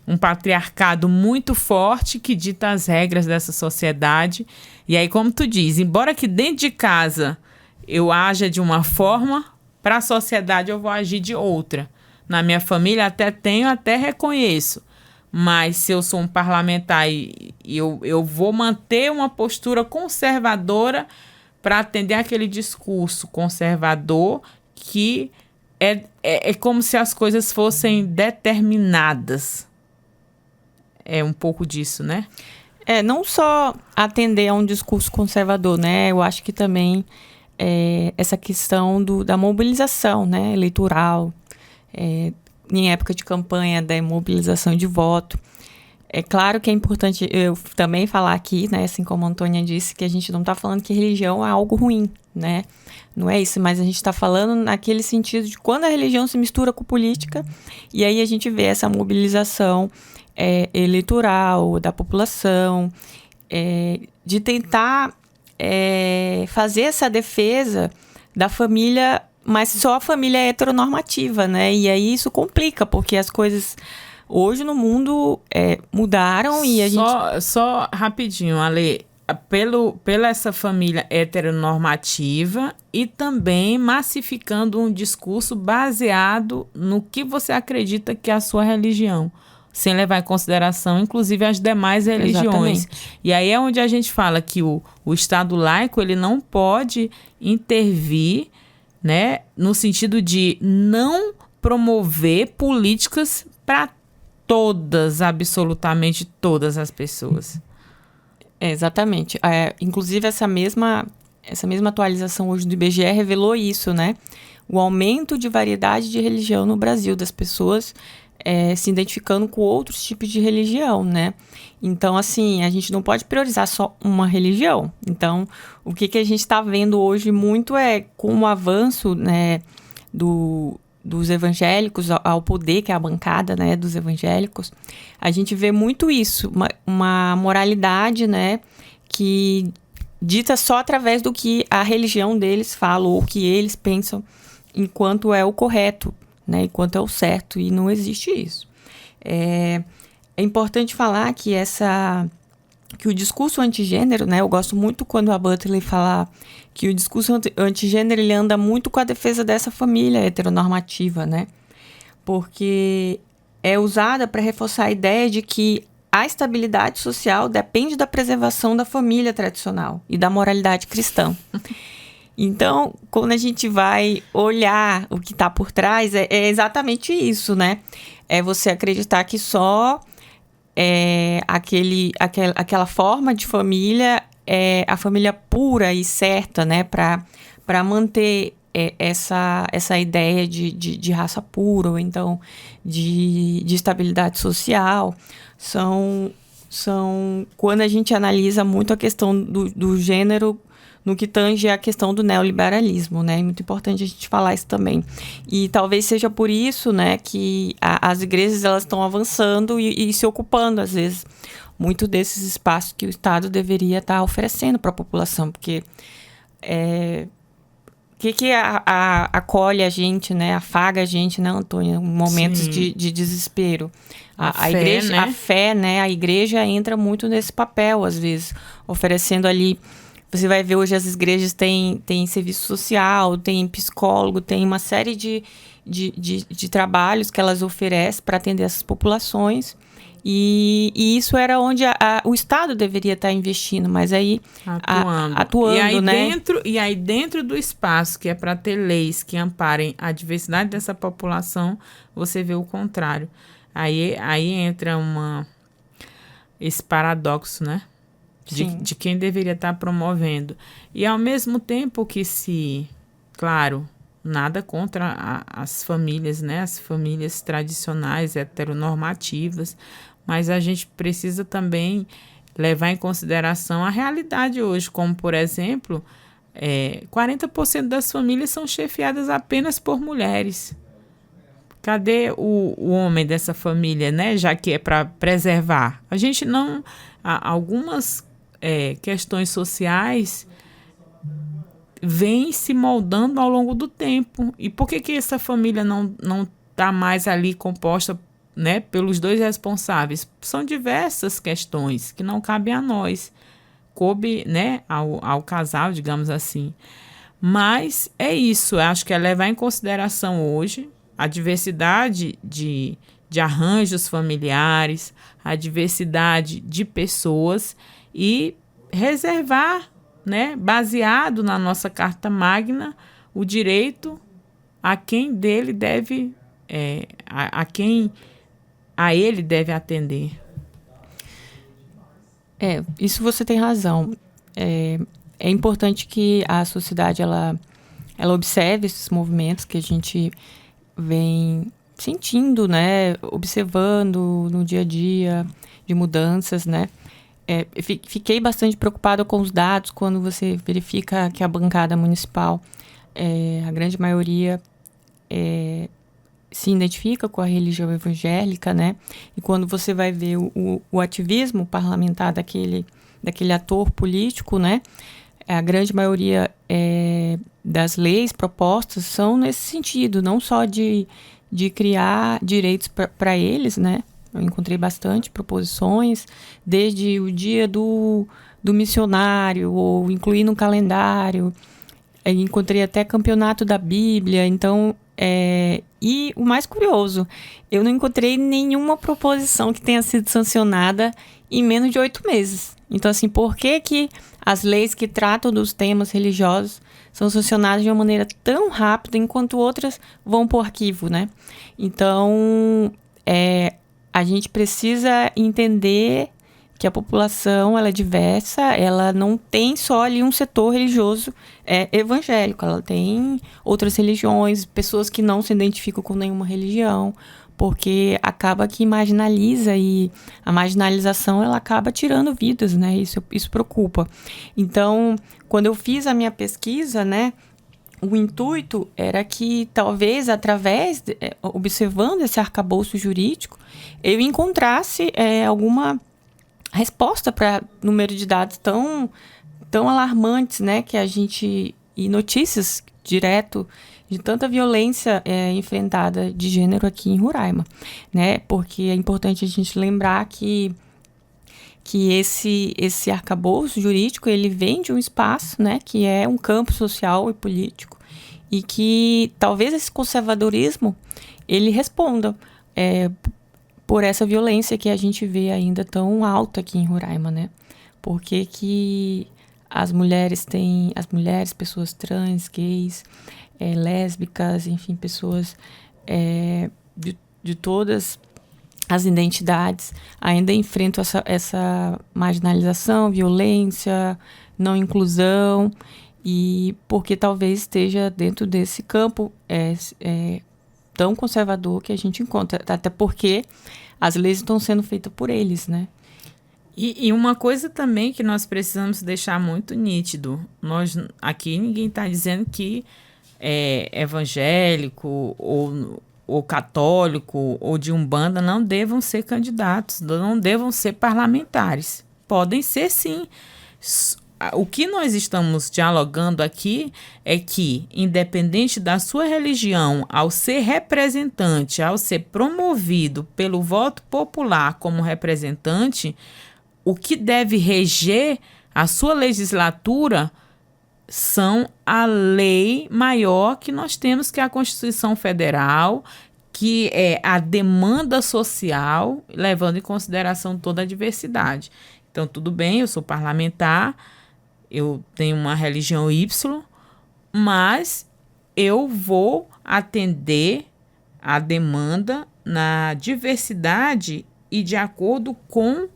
um patriarcado muito forte que dita as regras dessa sociedade. E aí, como tu diz, embora que dentro de casa eu haja de uma forma, para a sociedade eu vou agir de outra. Na minha família até reconheço. Mas se eu sou um parlamentar e eu vou manter uma postura conservadora para atender aquele discurso conservador que é como se as coisas fossem determinadas. É um pouco disso, né?
Não só atender a um discurso conservador, né? Eu acho que também essa questão da mobilização, né, eleitoral, em época de campanha da mobilização de voto. É claro que é importante eu também falar aqui, né, assim como a Antônia disse, que a gente não está falando que religião é algo ruim, né? Não é isso, mas a gente está falando naquele sentido de quando a religião se mistura com política, e aí a gente vê essa mobilização eleitoral da população, de tentar fazer essa defesa da família, mas só a família heteronormativa, né? E aí isso complica, porque as coisas hoje no mundo mudaram e a gente...
Só rapidinho, Ale, pela essa família heteronormativa e também massificando um discurso baseado no que você acredita que é a sua religião, sem levar em consideração, inclusive, as demais religiões.
Exatamente.
E aí é onde a gente fala que o Estado laico ele não pode intervir, né, no sentido de não promover políticas para todas, absolutamente todas as pessoas.
Exatamente. Inclusive, essa mesma atualização hoje do IBGE revelou isso, né? O aumento de variedade de religião no Brasil, das pessoas se identificando com outros tipos de religião, né? Então, assim, a gente não pode priorizar só uma religião. Então, o que a gente está vendo hoje muito com o avanço, né, dos evangélicos ao poder, que é a bancada, né, dos evangélicos, a gente vê muito isso, uma moralidade, né, que dita só através do que a religião deles fala ou o que eles pensam enquanto é o correto, né, enquanto é o certo, e não existe isso. É importante falar que o discurso antigênero, né, eu gosto muito quando a Butler fala que o discurso antigênero ele anda muito com a defesa dessa família heteronormativa, né, porque é usada para reforçar a ideia de que a estabilidade social depende da preservação da família tradicional e da moralidade cristã. Então, quando a gente vai olhar o que está por trás, é exatamente isso, né? É você acreditar que só aquela forma de família é a família pura e certa, né? Para manter essa ideia de raça pura, ou então de estabilidade social. São quando a gente analisa muito a questão do gênero no que tange a questão do neoliberalismo, né? É muito importante a gente falar isso também. E talvez seja por isso, né, que as igrejas elas estão avançando e se ocupando, às vezes, muito desses espaços que o Estado deveria estar oferecendo para a população, porque o que acolhe a gente, né, afaga a gente, né, Antônia, em momentos de desespero? A igreja, né? A fé, né? A igreja entra muito nesse papel, às vezes, oferecendo ali. Você vai ver hoje as igrejas têm serviço social, tem psicólogo, tem uma série de trabalhos que elas oferecem para atender essas populações. E isso era onde o Estado deveria estar investindo, mas aí atuando,
e aí,
né?
E aí dentro do espaço que é para ter leis que amparem a diversidade dessa população, você vê o contrário. Aí entra esse paradoxo, né? De quem deveria estar promovendo. E ao mesmo tempo que claro, nada contra as famílias, né? As famílias tradicionais, heteronormativas, mas a gente precisa também levar em consideração a realidade hoje, como, por exemplo, 40% das famílias são chefiadas apenas por mulheres. Cadê o homem dessa família, né? Já que é para preservar. A gente não... Algumas questões sociais vêm se moldando ao longo do tempo. E por que essa família não está mais ali composta né, pelos dois responsáveis. São diversas questões que não cabem a nós. Coube, né, ao casal, digamos assim. Mas é isso, eu acho que é levar em consideração hoje a diversidade de arranjos familiares, a diversidade de pessoas e reservar, né, baseado na nossa Carta Magna, o direito a quem dele deve, a ele deve atender.
Isso você tem razão. É importante que a sociedade ela observe esses movimentos que a gente vem sentindo, né, observando no dia a dia de mudanças, né. Fiquei bastante preocupada com os dados quando você verifica que a bancada municipal, a grande maioria se identifica com a religião evangélica, né? E quando você vai ver o ativismo parlamentar daquele ator político, né? A grande maioria das leis propostas são nesse sentido, não só de criar direitos para eles, né? Eu encontrei bastante proposições, desde o dia do missionário, ou incluir no calendário. Eu encontrei até campeonato da Bíblia. Então, e o mais curioso, eu não encontrei nenhuma proposição que tenha sido sancionada em menos de 8 meses. Então, assim, por que as leis que tratam dos temas religiosos são sancionadas de uma maneira tão rápida, enquanto outras vão para o arquivo, né? Então, a gente precisa entender que a população ela é diversa, ela não tem só ali um setor religioso evangélico, ela tem outras religiões, pessoas que não se identificam com nenhuma religião, porque acaba que marginaliza, e a marginalização ela acaba tirando vidas, né? Isso preocupa. Então, quando eu fiz a minha pesquisa, né, o intuito era que talvez através, observando esse arcabouço jurídico, eu encontrasse alguma resposta para número de dados tão alarmantes, né, que a gente, e notícias direto de tanta violência enfrentada de gênero aqui em Roraima, né, porque é importante a gente lembrar que esse arcabouço jurídico, ele vem de um espaço, né, que é um campo social e político, e que talvez esse conservadorismo, ele responda por essa violência que a gente vê ainda tão alta aqui em Roraima, né? Porque que as mulheres, pessoas trans, gays, lésbicas, enfim, pessoas de todas as identidades ainda enfrentam essa marginalização, violência, não inclusão, e porque talvez esteja dentro desse campo tão conservador que a gente encontra, até porque as leis estão sendo feitas por eles, né?
E uma coisa também que nós precisamos deixar muito nítido, aqui ninguém está dizendo que evangélico ou católico ou de umbanda não devam ser candidatos, não devam ser parlamentares. Podem ser, sim. O que nós estamos dialogando aqui é que, independente da sua religião, ao ser representante, ao ser promovido pelo voto popular como representante, o que deve reger a sua legislatura são a lei maior que nós temos, que é a Constituição Federal, que é a demanda social, levando em consideração toda a diversidade. Então, tudo bem, eu sou parlamentar, eu tenho uma religião Y, mas eu vou atender a demanda na diversidade e de acordo com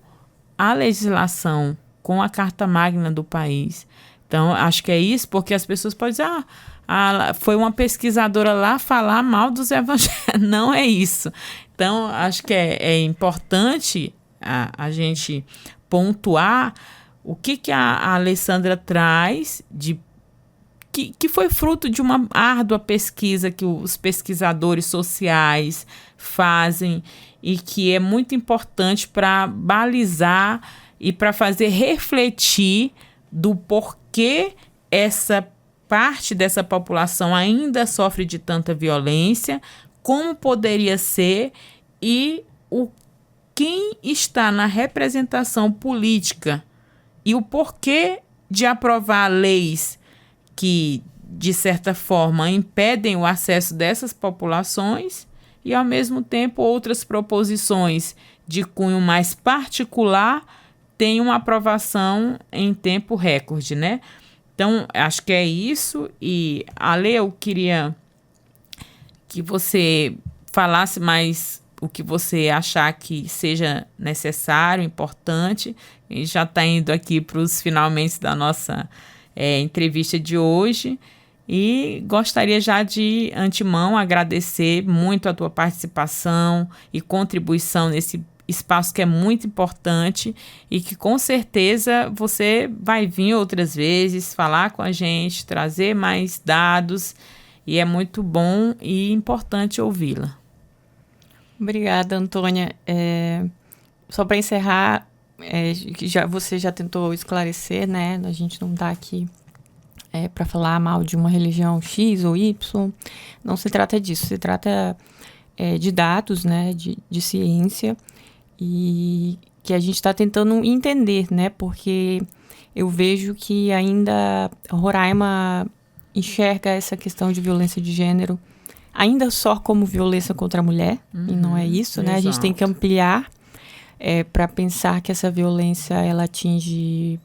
a legislação, com a Carta Magna do país. Então, acho que é isso, porque as pessoas podem dizer, foi uma pesquisadora lá falar mal dos evangélicos. Não é isso. Então, acho que é importante a gente pontuar o que a Alessandra traz, que foi fruto de uma árdua pesquisa que os pesquisadores sociais fazem e que é muito importante para balizar e para fazer refletir do porquê essa parte dessa população ainda sofre de tanta violência, como poderia ser e quem está na representação política e o porquê de aprovar leis que, de certa forma, impedem o acesso dessas populações e, ao mesmo tempo, outras proposições de cunho mais particular têm uma aprovação em tempo recorde, né? Então, acho que é isso. E, Ale, eu queria que você falasse mais o que você achar que seja necessário, importante. A gente já está indo aqui para os finalmente da nossa entrevista de hoje. E gostaria já de antemão agradecer muito a tua participação e contribuição nesse espaço que é muito importante e que com certeza você vai vir outras vezes falar com a gente, trazer mais dados, e é muito bom e importante ouvi-la.
Obrigada, Antônia. Só para encerrar, você já tentou esclarecer, né? A gente não está aqui para falar mal de uma religião X ou Y. Não se trata disso. Se trata de dados, né? De ciência, e que a gente está tentando entender, né? Porque eu vejo que ainda Roraima enxerga essa questão de violência de gênero ainda só como violência contra a mulher, e não é isso, né? Exato. A gente tem que ampliar para pensar que essa violência ela atinge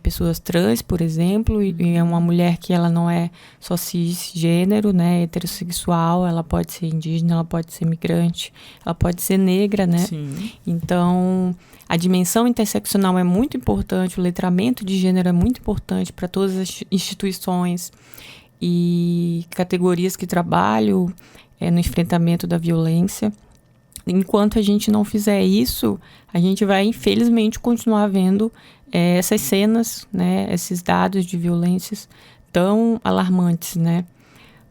pessoas trans, por exemplo, e é uma mulher que ela não é só cisgênero, né? Heterossexual, ela pode ser indígena, ela pode ser migrante, ela pode ser negra, né? Sim. Então, a dimensão interseccional é muito importante, o letramento de gênero é muito importante para todas as instituições e categorias que trabalham no enfrentamento da violência. Enquanto a gente não fizer isso, a gente vai, infelizmente, continuar vendo essas cenas, né, esses dados de violências tão alarmantes, né?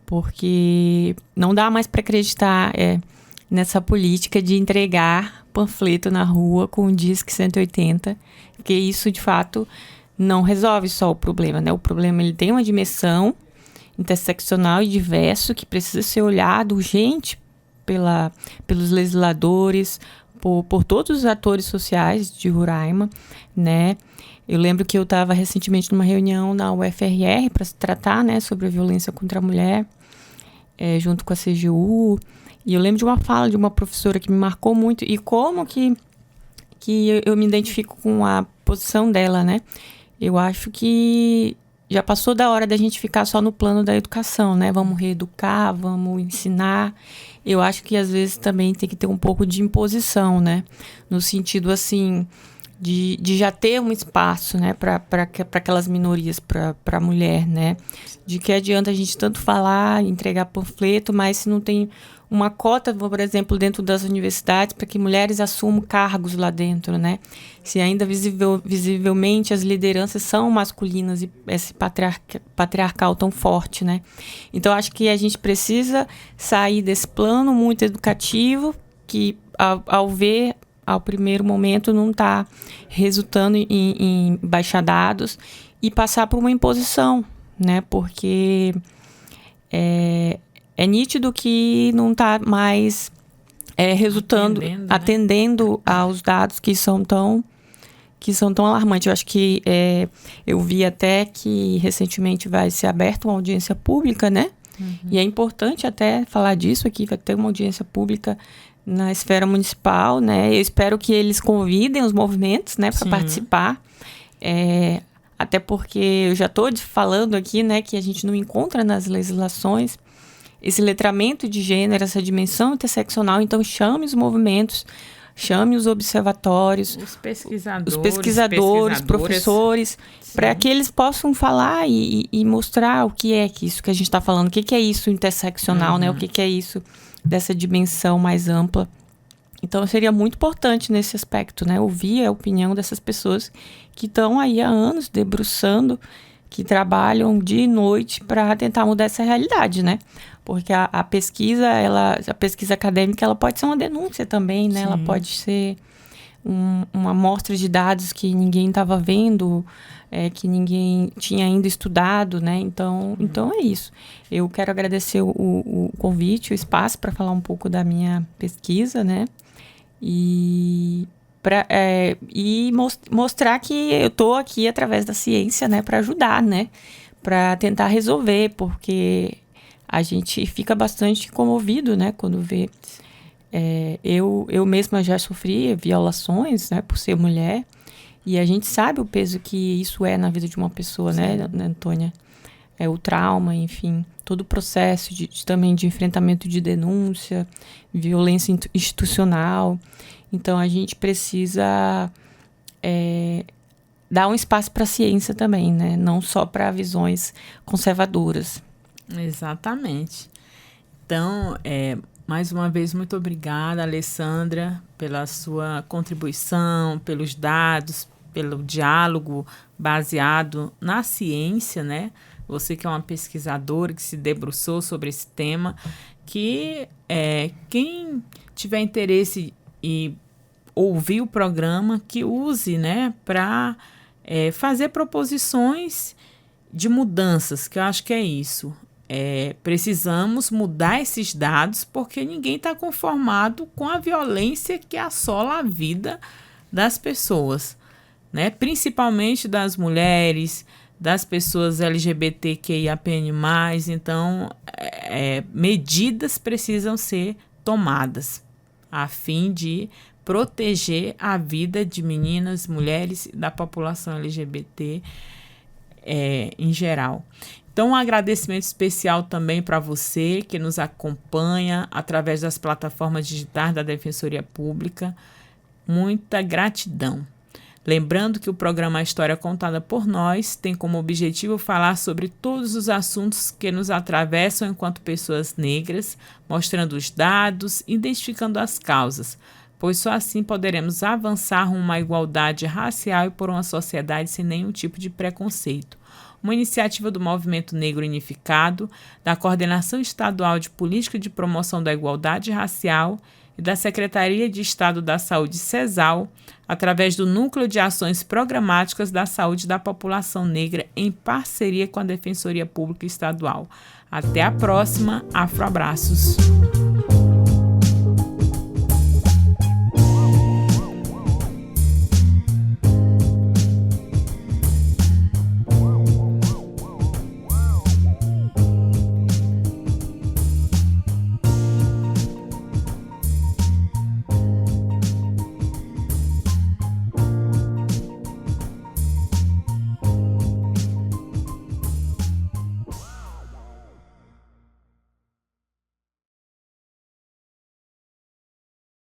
Porque não dá mais para acreditar nessa política de entregar panfleto na rua com o Disque 180, porque isso, de fato, não resolve só o problema, né? O problema ele tem uma dimensão interseccional e diverso que precisa ser olhado urgente pelos legisladores, por todos os atores sociais de Roraima, né? Eu lembro que eu estava recentemente numa reunião na UFRR para se tratar, né, sobre a violência contra a mulher, junto com a CGU, e eu lembro de uma fala de uma professora que me marcou muito, e como que eu me identifico com a posição dela, né? Eu acho que já passou da hora da gente ficar só no plano da educação, né? Vamos reeducar, vamos ensinar. Eu acho que às vezes também tem que ter um pouco de imposição, né? No sentido, assim, de já ter um espaço, né? Para aquelas minorias, para a mulher, né? De que adianta a gente tanto falar, entregar panfleto, mas se não tem uma cota, por exemplo, dentro das universidades, para que mulheres assumam cargos lá dentro, né? Se ainda visivelmente as lideranças são masculinas e esse patriarcal tão forte, né? Então, acho que a gente precisa sair desse plano muito educativo, que ao primeiro momento não está resultando em baixar dados, e passar por uma imposição, né? Porque é nítido que não está mais atendendo aos dados que são tão alarmantes. Eu acho que eu vi até que recentemente vai ser aberta uma audiência pública, né? Uhum. E é importante até falar disso aqui, vai ter uma audiência pública na esfera municipal, né? Eu espero que eles convidem os movimentos, né, para participar. Até porque eu já estou falando aqui, né, que a gente não encontra nas legislações esse letramento de gênero, essa dimensão interseccional. Então, chame os movimentos, chame os observatórios, os pesquisadores, professores, para que eles possam falar e mostrar o que é isso que a gente está falando, o que é isso interseccional, né? O que é isso dessa dimensão mais ampla. Então, seria muito importante nesse aspecto, né? Ouvir a opinião dessas pessoas que estão aí há anos debruçando, que trabalham dia e noite para tentar mudar essa realidade, né? Porque a pesquisa acadêmica, ela pode ser uma denúncia também, né? Sim. Ela pode ser uma amostra de dados que ninguém estava vendo, que ninguém tinha ainda estudado, né? Então é isso. Eu quero agradecer o convite, o espaço para falar um pouco da minha pesquisa, né? E mostrar que eu estou aqui através da ciência, né? Para ajudar, né? Para tentar resolver, porque a gente fica bastante comovido, né? Quando vê... eu mesma já sofri violações, né? Por ser mulher. E a gente sabe o peso que isso é na vida de uma pessoa, né, Antônia? O trauma, enfim, todo o processo também de enfrentamento de denúncia, violência institucional. Então, a gente precisa dar um espaço para a ciência também, né? Não só para visões conservadoras.
Exatamente. Então, mais uma vez, muito obrigada, Alessandra, pela sua contribuição, pelos dados, pelo diálogo baseado na ciência, né? Você que é uma pesquisadora que se debruçou sobre esse tema, que quem tiver interesse e ouvir o programa, que use, né, para fazer proposições de mudanças, que eu acho que é isso. Precisamos mudar esses dados porque ninguém está conformado com a violência que assola a vida das pessoas, né? Principalmente das mulheres, das pessoas LGBTQIAPN+. Então, medidas precisam ser tomadas a fim de proteger a vida de meninas, mulheres e da população LGBT em geral. Então, um agradecimento especial também para você que nos acompanha através das plataformas digitais da Defensoria Pública. Muita gratidão. Lembrando que o programa História Contada por Nós tem como objetivo falar sobre todos os assuntos que nos atravessam enquanto pessoas negras, mostrando os dados, identificando as causas, pois só assim poderemos avançar rumo à igualdade racial e por uma sociedade sem nenhum tipo de preconceito. Uma iniciativa do Movimento Negro Unificado, da Coordenação Estadual de Política de Promoção da Igualdade Racial e da Secretaria de Estado da Saúde, CESAL, através do Núcleo de Ações Programáticas da Saúde da População Negra, em parceria com a Defensoria Pública Estadual. Até a próxima. Afroabraços.